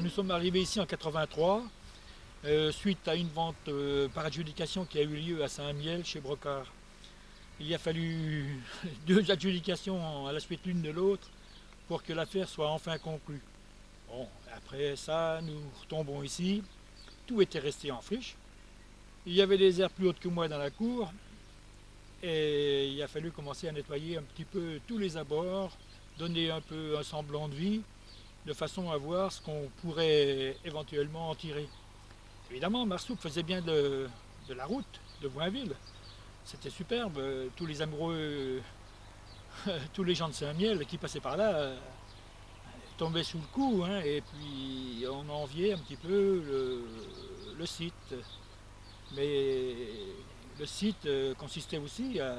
nous sommes arrivés ici en 83, suite à une vente par adjudication qui a eu lieu à Saint-Miel chez Brocard. Il a fallu deux adjudications à la suite l'une de l'autre pour que l'affaire soit enfin conclue. Bon, après ça, nous retombons ici. Tout était resté en friche. Il y avait des herbes plus hautes que moi dans la cour. Et il a fallu commencer à nettoyer un petit peu tous les abords, donner un peu un semblant de vie, de façon à voir ce qu'on pourrait éventuellement en tirer. Évidemment, Marsoup faisait bien de la route de Voinville. C'était superbe. Tous les amoureux, tous les gens de Saint-Miel qui passaient par là tombaient sous le coup. Hein, et puis on enviait un petit peu le site. Mais le site consistait aussi à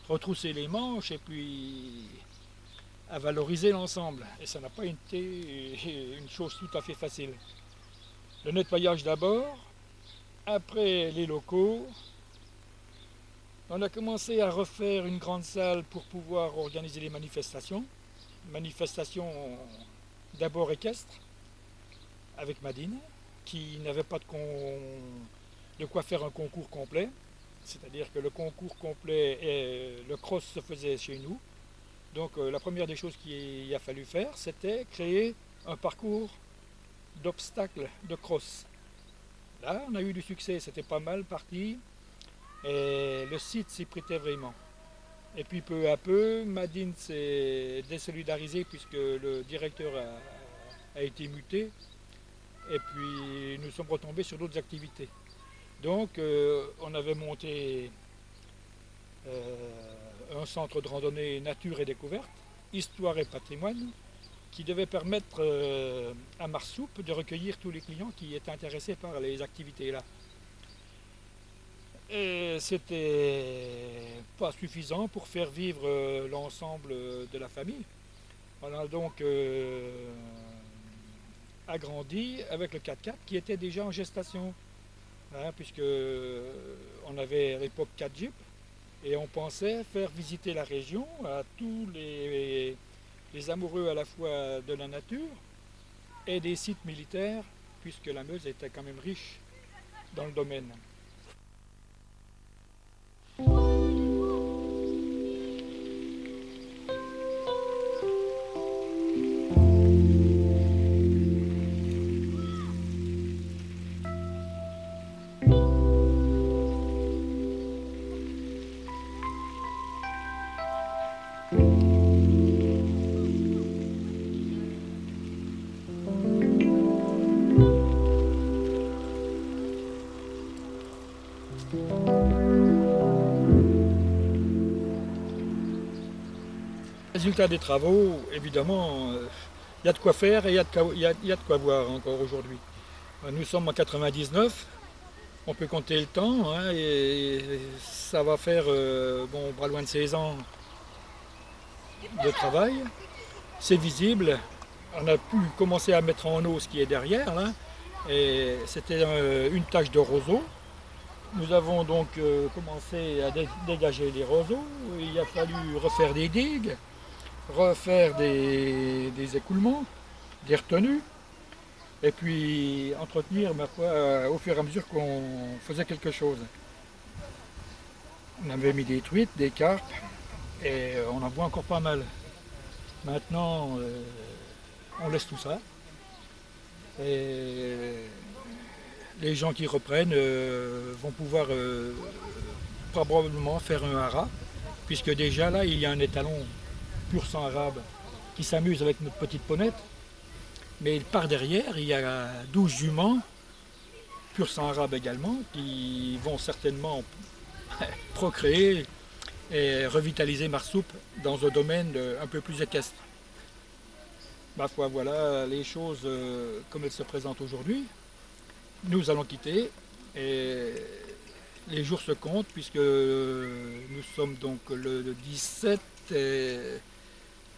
retrousser les manches et puis à valoriser l'ensemble. Et ça n'a pas été une chose tout à fait facile. Le nettoyage d'abord, après les locaux. On a commencé à refaire une grande salle pour pouvoir organiser les manifestations. Manifestations d'abord équestres, avec Madine, qui n'avait pas de quoi faire un concours complet. C'est-à-dire que le concours complet et le cross se faisait chez nous. Donc la première des choses qu'il a fallu faire, c'était créer un parcours d'obstacles de cross. Là, on a eu du succès, c'était pas mal parti. Et le site s'y prêtait vraiment. Et puis peu à peu, Madine s'est désolidarisé puisque le directeur a été muté. Et puis nous sommes retombés sur d'autres activités. Donc on avait monté un centre de randonnée nature et découverte, histoire et patrimoine, qui devait permettre à Marsoup de recueillir tous les clients qui étaient intéressés par les activités là. Et c'était pas suffisant pour faire vivre l'ensemble de la famille. On a donc agrandi avec le 4x4 qui était déjà en gestation, hein, puisque on avait à l'époque 4 jeeps et on pensait faire visiter la région à tous les amoureux à la fois de la nature et des sites militaires, puisque la Meuse était quand même riche dans le domaine. Résultat des travaux, évidemment, il y a de quoi faire et il y a de quoi voir encore aujourd'hui. Nous sommes en 99, on peut compter le temps, hein, et ça va faire pas loin de 16 ans de travail. C'est visible, on a pu commencer à mettre en eau ce qui est derrière, là, et c'était une tâche de roseau. Nous avons donc commencé à dégager les roseaux, il a fallu refaire des digues, refaire des écoulements, des retenues, et puis entretenir ma foi, au fur et à mesure qu'on faisait quelque chose. On avait mis des truites, des carpes, et on en voit encore pas mal. Maintenant, on laisse tout ça. Et les gens qui reprennent vont pouvoir probablement faire un haras, puisque déjà là, il y a un étalon pur sang arabe qui s'amuse avec notre petite ponette. Mais par derrière, il y a 12 juments, pur sang arabe également, qui vont certainement procréer et revitaliser Marsoup dans un domaine un peu plus équestre. Ma foi, voilà les choses comme elles se présentent aujourd'hui. Nous allons quitter et les jours se comptent puisque nous sommes donc le 17 et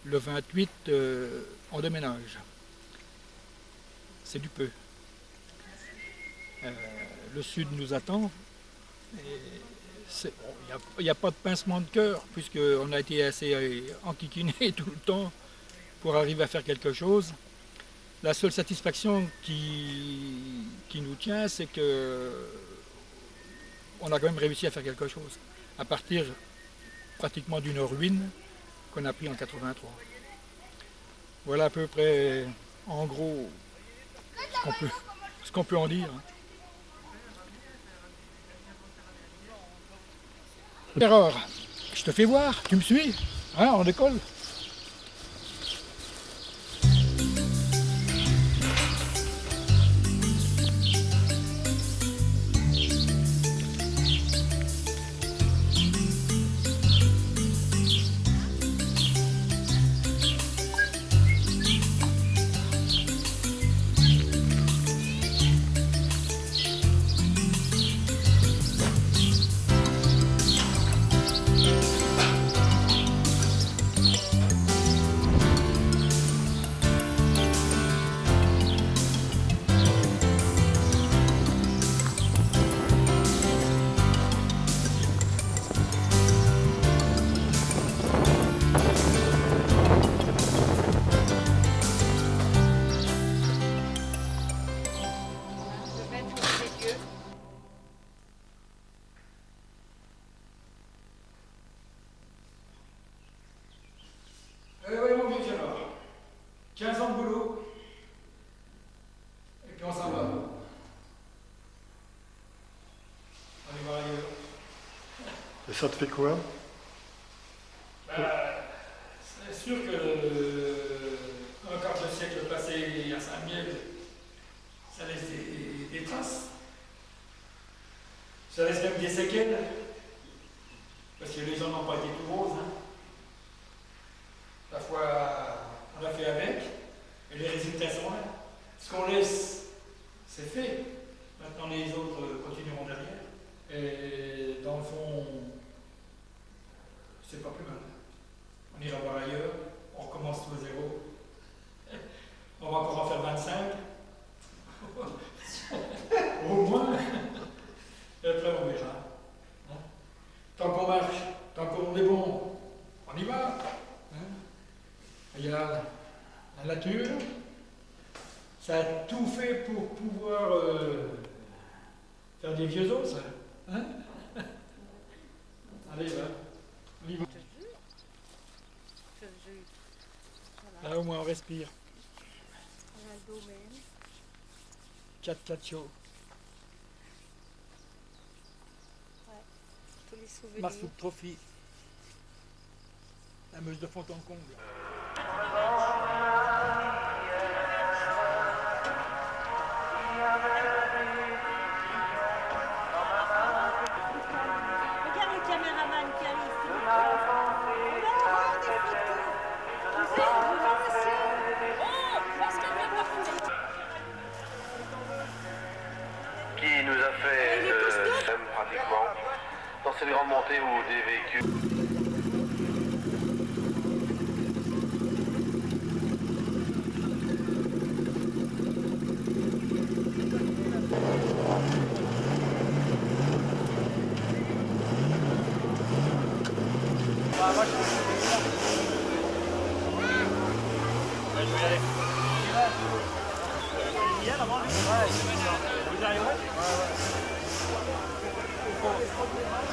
le 28 on déménage. C'est du peu. Le sud nous attend. Il n'y a pas de pincement de cœur puisqu'on a été assez enquiquiné tout le temps pour arriver à faire quelque chose. La seule satisfaction qui nous tient, c'est que on a quand même réussi à faire quelque chose, à partir pratiquement d'une ruine qu'on a pris en 83. Voilà à peu près, en gros, ce qu'on peut en dire. Erreur, je te fais voir, tu me suis, hein, on décolle. Oui, mon vieux Gérard. 15 ans de boulot. Et puis on s'en va. On y va ailleurs. Et ça te fait quoi? C'est sûr que un quart de siècle passé à Saint-Miel, ça laisse des traces. Ça laisse même des séquelles. Parce que les gens n'ont pas été tout roses. Hein. Parfois, on a fait avec, et les résultats sont là. Ce qu'on laisse, c'est fait. Maintenant, les autres continueront derrière. Et dans le fond, c'est pas plus mal. On ira voir ailleurs, on recommence tout à zéro. On va encore en faire 25. Au moins. Et après, on verra. Hein? Tant qu'on marche, tant qu'on est bon, on y va. Hein? Il y a la nature, ça a tout fait pour pouvoir faire des vieux os, ça. Hein? Allez, va. On y va. Là, au moins, on respire. 4 chaud. Tous les souvenirs. Marsouk Trophy. La meuse de Fontaine-Comble. Regarde le caméraman qui arrive. On a des photos. Vous êtes parce qu'elle vient voir qui nous a fait même pratiquement dans cette grande montée où des véhicules.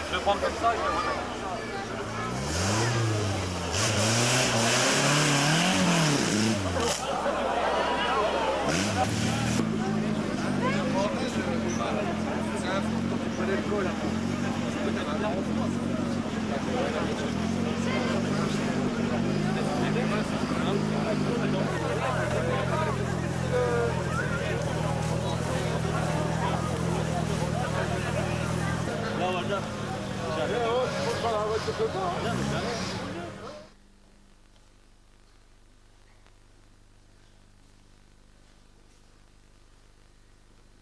Je vais prendre comme ça.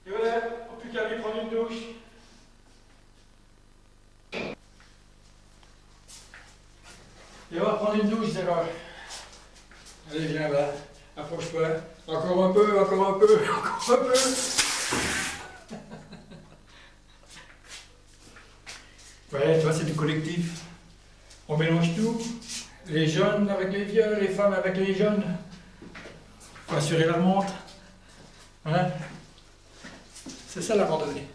Et voilà, plus qu'à aller prendre une douche. Et on va prendre une douche, Zéro. Allez, viens là, approche-toi. Encore un peu, encore un peu, encore un peu. Ouais, toi, c'est du collectif. On mélange tout. Les jeunes avec les vieux, les femmes avec les jeunes. Faut assurer la remonte. Hein? C'est ça la randonnée.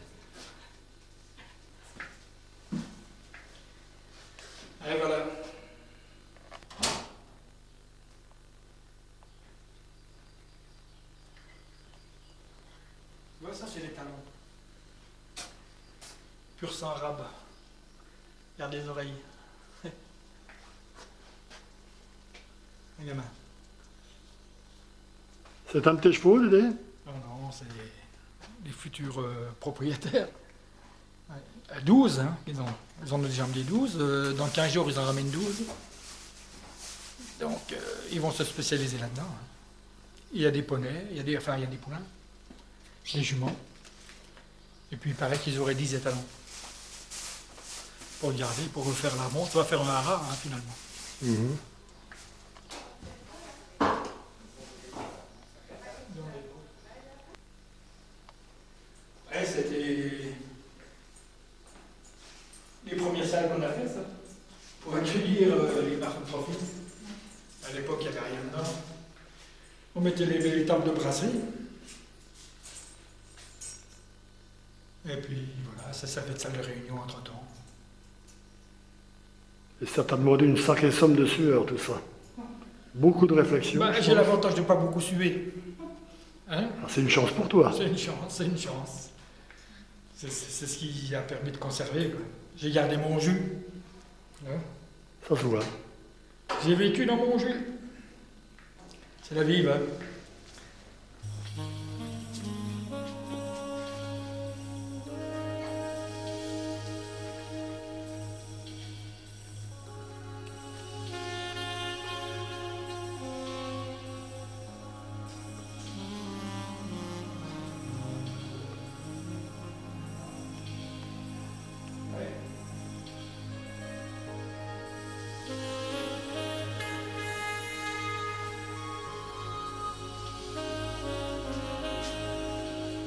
Et voilà. Tu vois, ça c'est les talons. Pur sang arabe. Regarde les oreilles. Les gamins. C'est un de tes chevaux, Dédé? Non, non, c'est les futurs propriétaires. Ouais. 12, hein, ils ont déjà amené 12. Dans 15 jours, ils en ramènent 12. Donc, ils vont se spécialiser là-dedans. Hein. Il y a des poneys, il y a des poulains, des juments. Et puis, il paraît qu'ils auraient 10 étalons. Pour le garder, pour refaire la montre. Ça va faire un haras, hein, finalement. Mhm. Ouais, c'était les premières salles qu'on a fait, ça, pour accueillir les marques de profit. À l'époque, il n'y avait rien dedans. On mettait les tables de brasserie. Et puis, voilà, ça servait de salle de réunion entre-temps. Et ça t'a demandé une sacrée somme de sueur, tout ça. Beaucoup de réflexion. Bah, j'ai l'avantage de ne pas beaucoup suer. Hein? Ah, c'est une chance pour toi. C'est une chance, c'est une chance. C'est ce qui a permis de conserver, quoi. J'ai gardé mon jus. Hein? Ça se voit. J'ai vécu dans mon jus. C'est la vie, hein.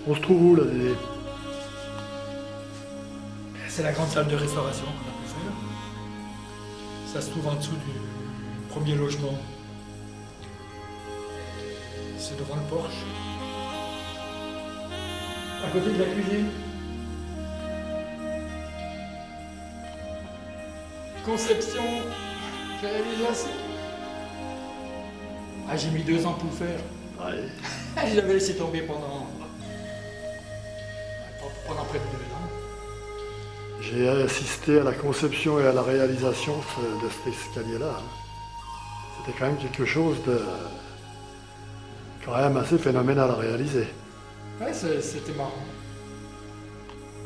On se trouve où, là, Dédé? C'est la grande salle de restauration qu'on a pu faire. Ça se trouve en dessous du premier logement. C'est devant le porche. À côté de la cuisine. Conception, réalisation. Ah, j'ai mis 2 ans pour le faire. Ouais. J'avais laissé tomber pendant près de 2 ans. J'ai assisté à la conception et à la réalisation de cet escalier-là. Hein. C'était quand même quelque chose de quand même assez phénoménal à réaliser. Ouais, c'était marrant.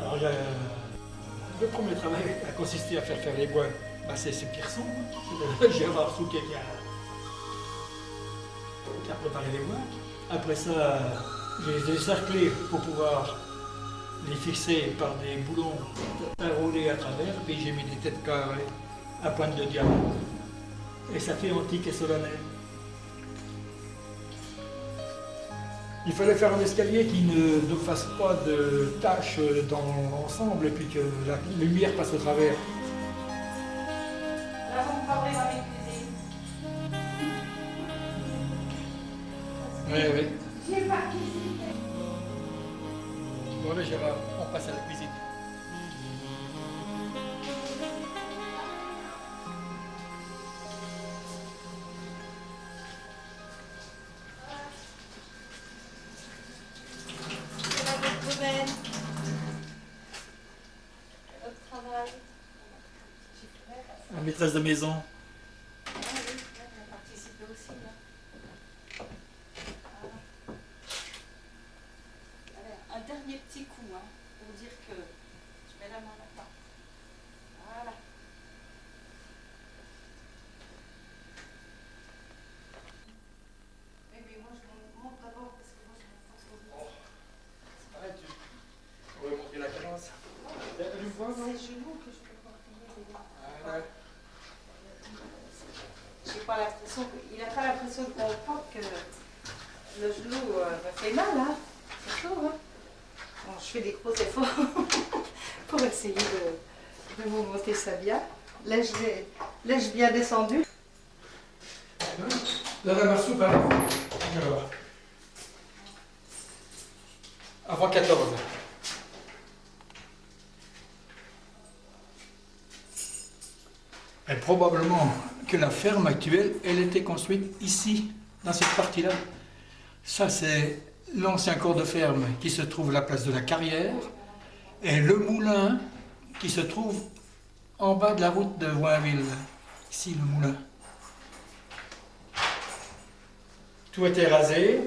Alors, le premier travail a consisté à faire les bois. Bah, c'est Pierson, hein. C'est Gérard Souquet qui a préparé les bois. Après ça, j'ai les cerclés pour pouvoir les fixer par des boulons enroulés à travers, puis j'ai mis des têtes carrées à pointe de diamant. Et ça fait antique et solennel. Il fallait faire un escalier qui ne fasse pas de taches dans l'ensemble et puis que la lumière passe au travers. Là, vous me parlez dans les cuisines. Oui, oui. J'ai pas cuisiné. Bon, allez, Gérard, on passe à la cuisine. C'est la votre domaine. Votre travail. La maîtresse de maison. Ah oui, elle a participé aussi, là. Allez, un dernier petit coup, hein, pour dire que je mets la main là-bas. Voilà. Eh bien, moi, je monte d'abord parce que moi, je me force au Arrête, on va montrer la cadence. Tu vois, non? C'est genoux que je peux pas tenir les gars. Voilà. J'ai pas l'impression il n'a pas l'impression de comprendre que le genou me fait mal, hein. C'est chaud, hein. Bon, je fais des gros efforts pour essayer de vous monter ça bien. L'ai-je bien descendu? Là, la soupe, alors. Alors. avant 14. Et probablement que la ferme actuelle, elle était construite ici, dans cette partie-là. Ça, c'est l'ancien corps de ferme qui se trouve à la place de la carrière, et le moulin qui se trouve en bas de la route de Voinville. Ici, le moulin. Tout a été rasé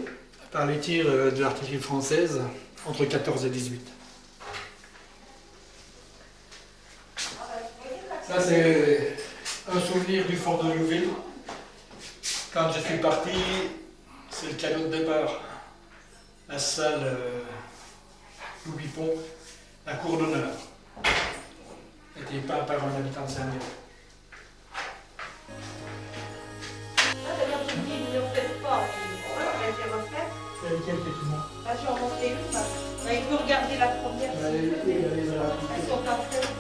par les tirs de l'artillerie française entre 14 et 18. Ça, c'est un souvenir du fort de Louville. Quand je suis parti, c'est le cadeau de départ. La salle Louis-Pont, la cour d'honneur. Était peint par un habitant de Saint-Denis. D'ailleurs, je dis, ne le faites pas. Ça a été refait. C'est lequel que tu montres? Ah, j'ai remonté une. Là. Il faut regarder la première. Elles sont pas faites.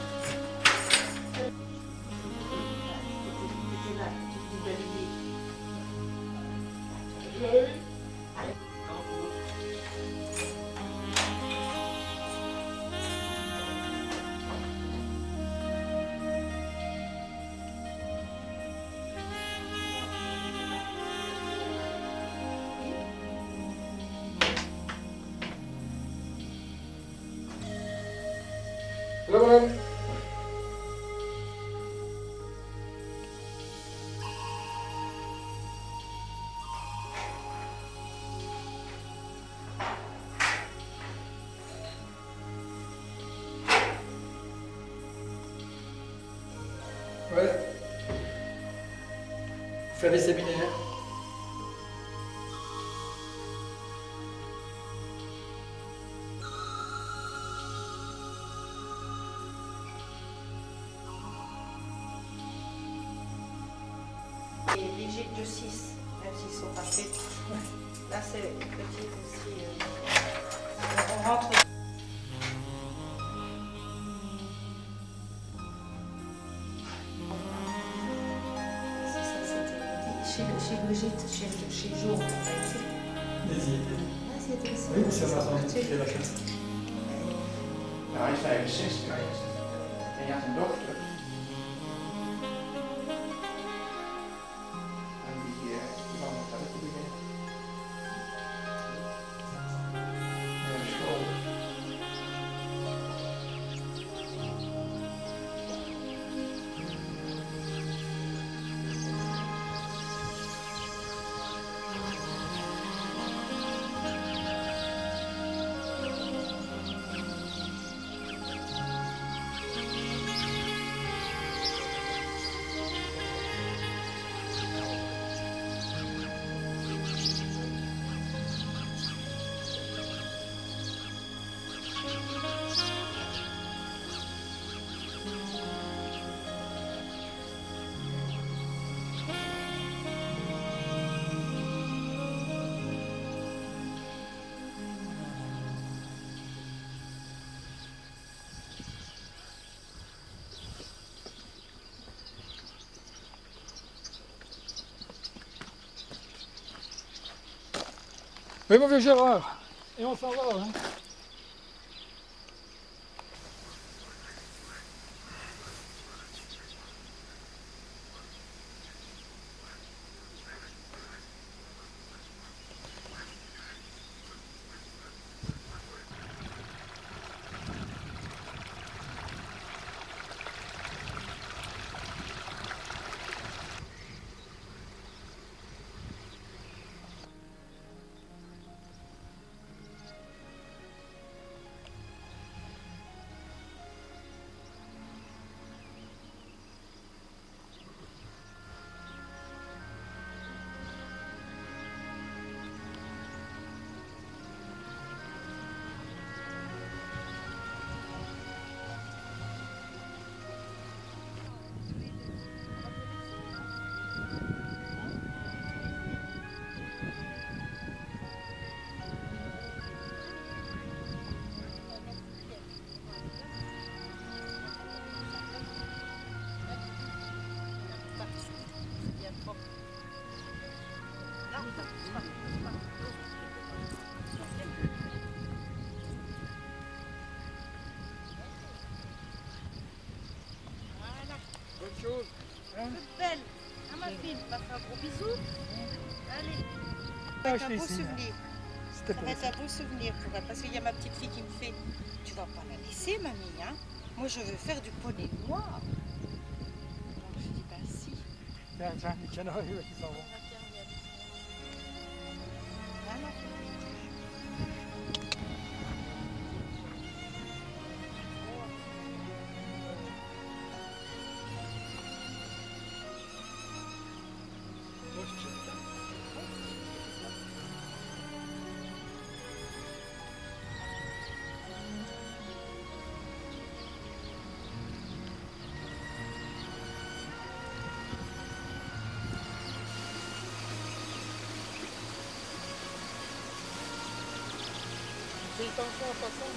Voilà. Ouais. Faire des séminaires. Et les gîtes de 6, même s'ils sont pas faits. Là, c'est petit aussi. On rentre. Ça, c'était chez le gîte, chez Jour, on a été. Ah, c'était aussi. Oui, c'est ma tante qui fait la classe. Nou, hij is 65. En je had een dochter. En die wou nog verder te beginnen. Naar de school. Oui, mon vieux Gérard. Et on s'en va, hein. chose. Hein? Belle. À ma fille, on va faire un gros bisou. Allez. Ah, C'est je un l'ai beau ici, hein. souvenir. C'était Ça pour va être un beau souvenir pour elle. Parce qu'il y a ma petite fille qui me fait, tu vas pas la laisser, mamie, hein. Moi, je veux faire du poney noir. Donc, je dis, bah si. Tiens, les canaris là, qui s'en vont. Voilà. Fais attention en passant.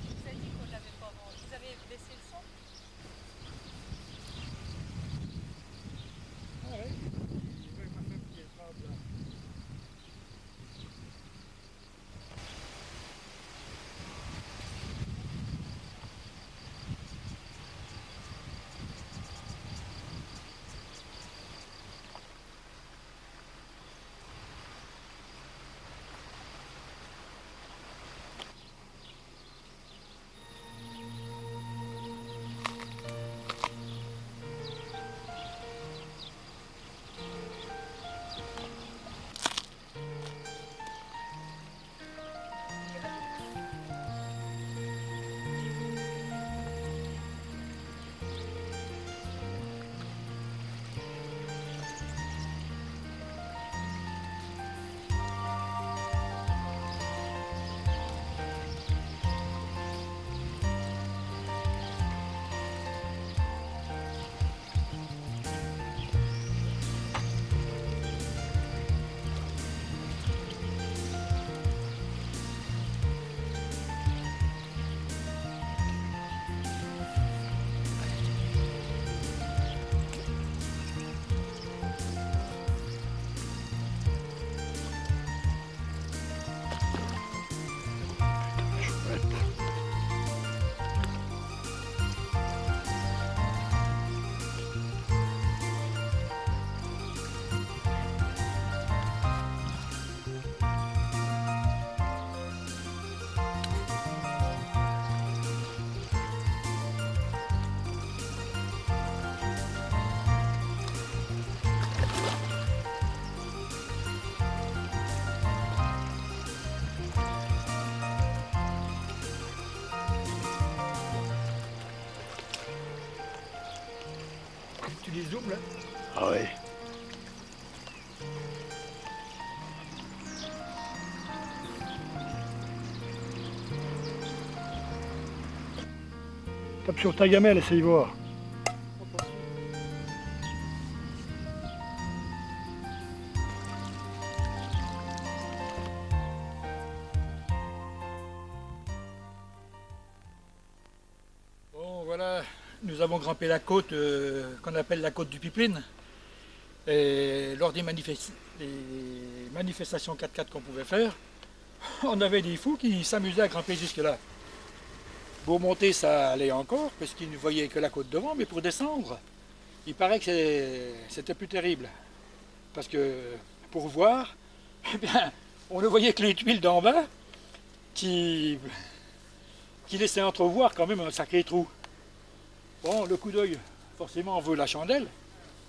Vous avez dit qu'on l'avait pas rendu. Vous avez baissé le son? Ah ouais. Il veut ma femme qui est tremble là. Tu les zoomes là? Ah ouais. Tape sur ta gamelle, essaye voir. Bon voilà, nous avons grimpé la côte qu'on appelle la côte du Pipeline. Et lors des manifestations 4x4 qu'on pouvait faire, on avait des fous qui s'amusaient à grimper jusque-là. Pour monter, ça allait encore, parce qu'ils ne voyaient que la côte devant, mais pour descendre, il paraît que c'était plus terrible. Parce que pour voir, eh bien, on ne voyait que les tuiles d'en bas qui laissaient entrevoir quand même un sacré trou. Bon, le coup d'œil, forcément, on veut la chandelle,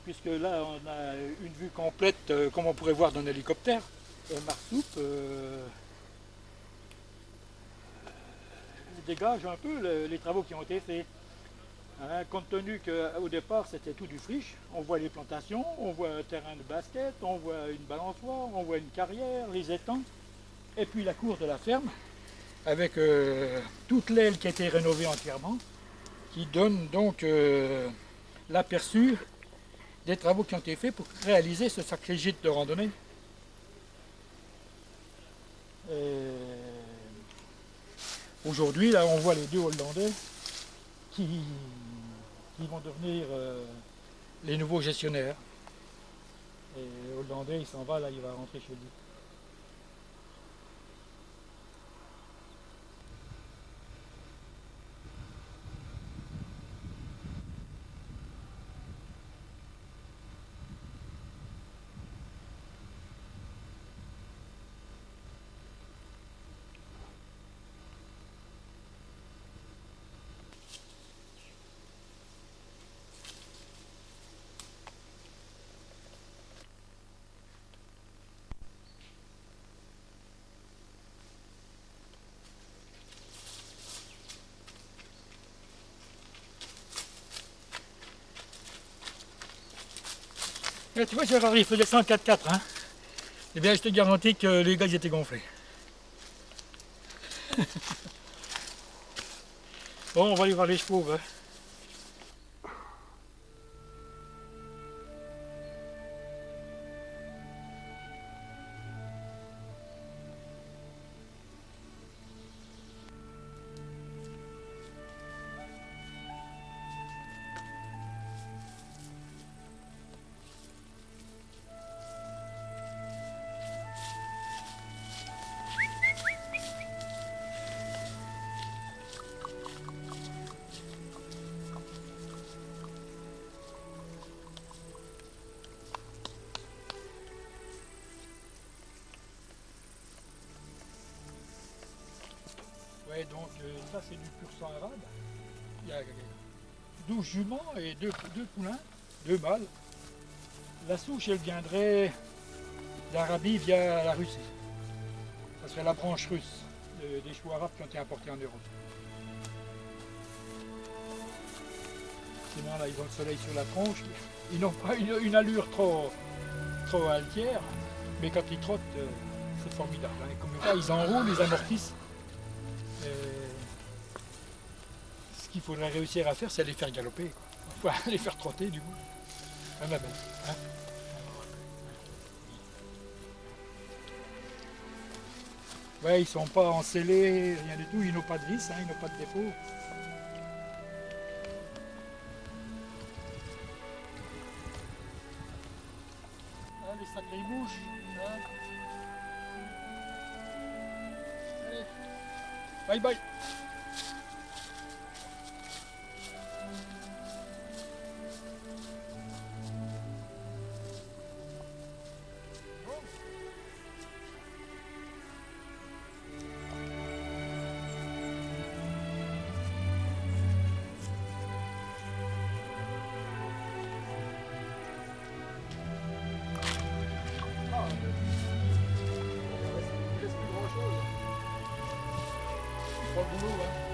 puisque là, on a une vue complète, comme on pourrait voir d'un hélicoptère. Marsoupe dégage un peu les travaux qui ont été faits. Hein, compte tenu qu'au départ, c'était tout du friche, on voit les plantations, on voit un terrain de basket, on voit une balançoire, on voit une carrière, les étangs, et puis la cour de la ferme, avec toute l'aile qui a été rénovée entièrement, qui donne donc l'aperçu des travaux qui ont été faits pour réaliser ce sacré gîte de randonnée. Et aujourd'hui, là, on voit les deux Hollandais qui vont devenir les nouveaux gestionnaires. Et le Hollandais, il s'en va, là, il va rentrer chez lui. Et tu vois, Gérard, il faisait 104,4, hein. Eh bien, je te garantis que les gars, ils étaient gonflés. Bon, on va aller voir les chevaux, hein. Ouais, donc ça c'est du pur sang arabe. Il y a 12 juments et deux poulains, 2 mâles. La souche, elle viendrait d'Arabie via la Russie. Ça serait la branche russe des chevaux arabes qui ont été importés en Europe. Sinon là, ils ont le soleil sur la tronche. Ils n'ont pas une allure trop altière, mais quand ils trottent, c'est formidable. Hein. Comme ça, ils enroulent, ils amortissent. Ce qu'il faudrait réussir à faire, c'est les faire galoper, quoi. Enfin, les faire trotter du coup. Ah, ma belle, hein. Ouais, ils sont pas encellés, rien du tout, ils n'ont pas de vis, hein, ils n'ont pas de défaut. Ah, les sacrés bouches. Hein. Allez. Bye bye. Il reste plus grand chose. Il faut le boulot, hein.